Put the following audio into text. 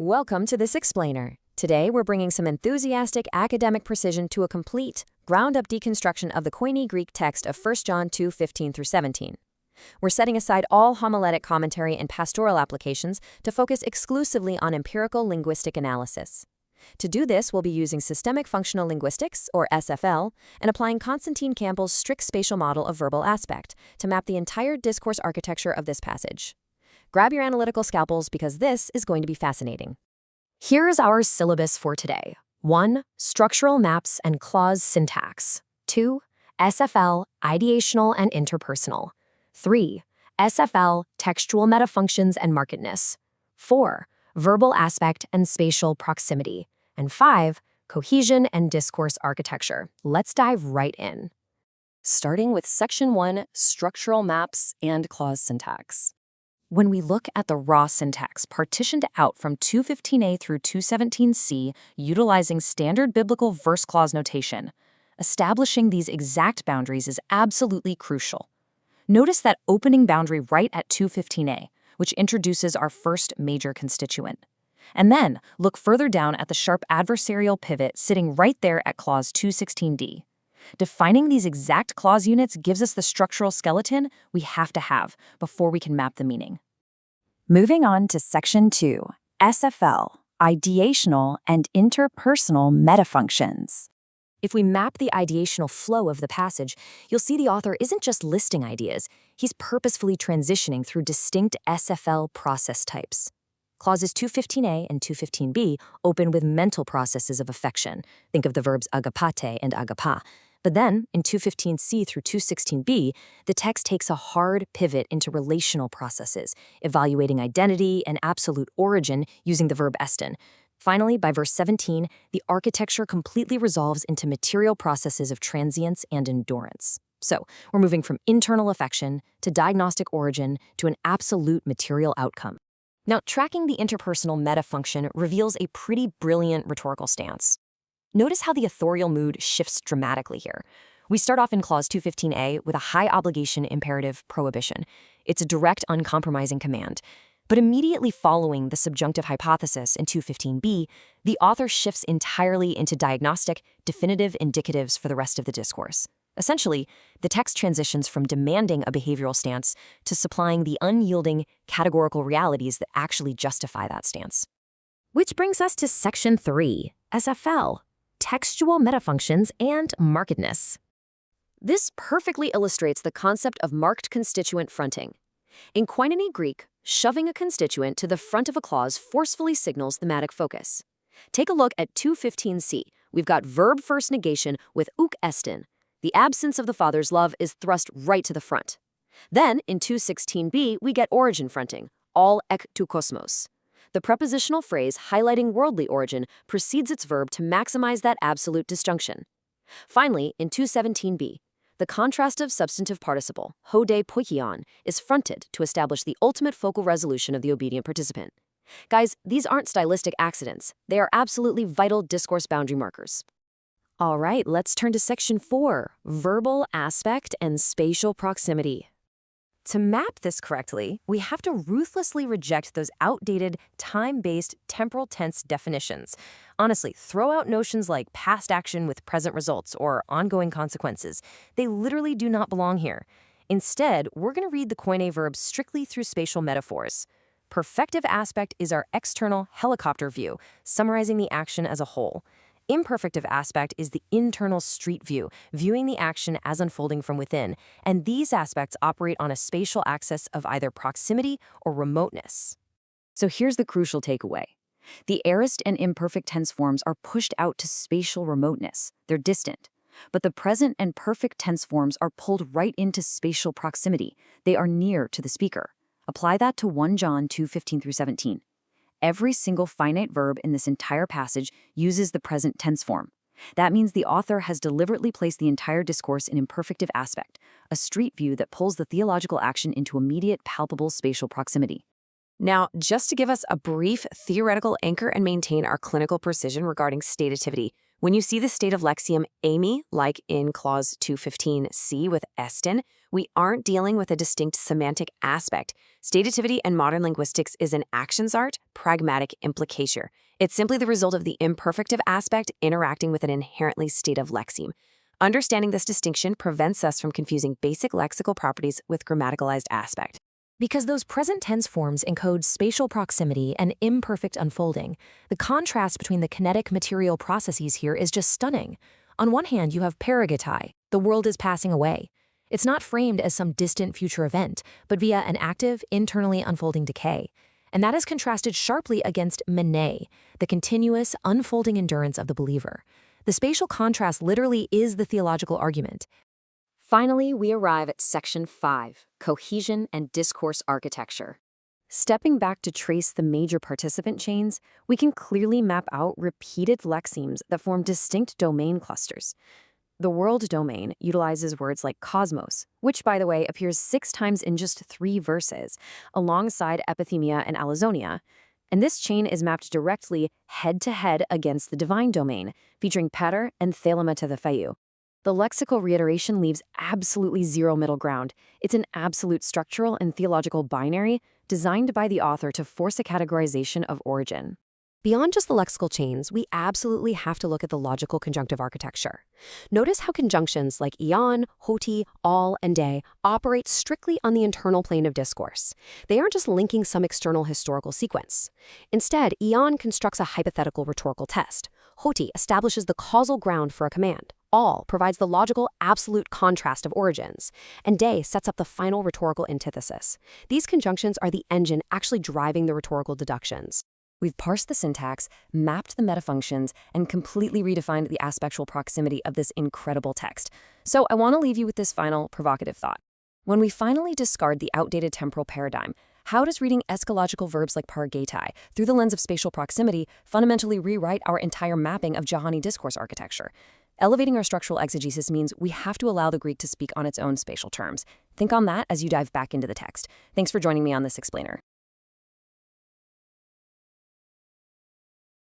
Welcome to this explainer. Today we're bringing some enthusiastic academic precision to a complete, ground-up deconstruction of the Koine Greek text of 1 John 2:15-17. We're setting aside all homiletic commentary and pastoral applications to focus exclusively on empirical linguistic analysis. To do this, we'll be using Systemic Functional Linguistics, or SFL, and applying Constantine Campbell's strict spatial model of verbal aspect to map the entire discourse architecture of this passage. Grab your analytical scalpels because this is going to be fascinating. Here's our syllabus for today. 1. Structural maps and clause syntax. 2. SFL, ideational and interpersonal. 3. SFL, textual metafunctions and markedness. 4. Verbal aspect and spatial proximity. And 5. Cohesion and discourse architecture. Let's dive right in. Starting with Section 1, structural maps and clause syntax. When we look at the raw syntax partitioned out from 215a through 217c utilizing standard biblical verse clause notation, establishing these exact boundaries is absolutely crucial. Notice that opening boundary right at 215a, which introduces our first major constituent. And then look further down at the sharp adversarial pivot sitting right there at clause 216d. Defining these exact clause units gives us the structural skeleton we have to have before we can map the meaning. Moving on to Section 2, SFL, ideational and interpersonal metafunctions. If we map the ideational flow of the passage, you'll see the author isn't just listing ideas, he's purposefully transitioning through distinct SFL process types. Clauses 215a and 215b open with mental processes of affection. Think of the verbs agapate and agapa. But then, in 215c through 216b, the text takes a hard pivot into relational processes, evaluating identity and absolute origin using the verb estin. Finally, by verse 17, the architecture completely resolves into material processes of transience and endurance. So, we're moving from internal affection to diagnostic origin to an absolute material outcome. Now, tracking the interpersonal metafunction reveals a pretty brilliant rhetorical stance. Notice how the authorial mood shifts dramatically here. We start off in clause 215a with a high obligation imperative prohibition. It's a direct, uncompromising command. But immediately following the subjunctive hypothesis in 215b, the author shifts entirely into diagnostic, definitive indicatives for the rest of the discourse. Essentially, the text transitions from demanding a behavioral stance to supplying the unyielding, categorical realities that actually justify that stance. Which brings us to Section 3, SFL, textual metafunctions and markedness. This perfectly illustrates the concept of marked constituent fronting. In Koine Greek, shoving a constituent to the front of a clause forcefully signals thematic focus. Take a look at 215c. We've got verb first negation with uk estin. The absence of the father's love is thrust right to the front. Then, in 216b, we get origin fronting, all ek to kosmos. The prepositional phrase highlighting worldly origin precedes its verb to maximize that absolute disjunction. Finally, in 217b, the contrastive substantive participle, hode poikion, is fronted to establish the ultimate focal resolution of the obedient participant. Guys, these aren't stylistic accidents. They are absolutely vital discourse boundary markers. All right, let's turn to Section 4, verbal aspect and spatial proximity. To map this correctly, we have to ruthlessly reject those outdated, time-based temporal tense definitions. Honestly, throw out notions like past action with present results or ongoing consequences. They literally do not belong here. Instead, we're going to read the Koine verb strictly through spatial metaphors. Perfective aspect is our external helicopter view, summarizing the action as a whole. Imperfective aspect is the internal street view, viewing the action as unfolding from within, and these aspects operate on a spatial axis of either proximity or remoteness. So here's the crucial takeaway. The aorist and imperfect tense forms are pushed out to spatial remoteness. They're distant. But the present and perfect tense forms are pulled right into spatial proximity. They are near to the speaker. Apply that to 1 John 2:15-17. Every single finite verb in this entire passage uses the present tense form. That means the author has deliberately placed the entire discourse in imperfective aspect, a street view that pulls the theological action into immediate, palpable spatial proximity. Now, just to give us a brief theoretical anchor and maintain our clinical precision regarding stativity, when you see the state of lexium Amy, like in clause 215c with estin, We aren't dealing with a distinct semantic aspect. Stativity in modern linguistics is an actions art, pragmatic implicature. It's simply the result of the imperfective aspect interacting with an inherently stative lexeme. Understanding this distinction prevents us from confusing basic lexical properties with grammaticalized aspect. Because those present tense forms encode spatial proximity and imperfect unfolding, the contrast between the kinetic material processes here is just stunning. On one hand, you have perigetai, the world is passing away. It's not framed as some distant future event, but via an active, internally unfolding decay. And that is contrasted sharply against mene, the continuous, unfolding endurance of the believer. The spatial contrast literally is the theological argument. Finally, we arrive at Section 5, Cohesion and Discourse Architecture. Stepping back to trace the major participant chains, we can clearly map out repeated lexemes that form distinct domain clusters. The world domain utilizes words like cosmos, which, by the way, appears 6 times in just 3 verses, alongside epithemia and allozonia. And this chain is mapped directly head-to-head against the divine domain, featuring pater and thelema to the theou. The lexical reiteration leaves absolutely zero middle ground. It's an absolute structural and theological binary designed by the author to force a categorization of origin. Beyond just the lexical chains, we absolutely have to look at the logical conjunctive architecture. Notice how conjunctions like ion, hoti, all, and de operate strictly on the internal plane of discourse. They aren't just linking some external historical sequence. Instead, ion constructs a hypothetical rhetorical test. Hoti establishes the causal ground for a command. All provides the logical absolute contrast of origins, and de sets up the final rhetorical antithesis. These conjunctions are the engine actually driving the rhetorical deductions. We've parsed the syntax, mapped the metafunctions, and completely redefined the aspectual proximity of this incredible text. So I want to leave you with this final provocative thought. When we finally discard the outdated temporal paradigm, how does reading eschatological verbs like pargetai through the lens of spatial proximity fundamentally rewrite our entire mapping of Johani discourse architecture? Elevating our structural exegesis means we have to allow the Greek to speak on its own spatial terms. Think on that as you dive back into the text. Thanks for joining me on this explainer.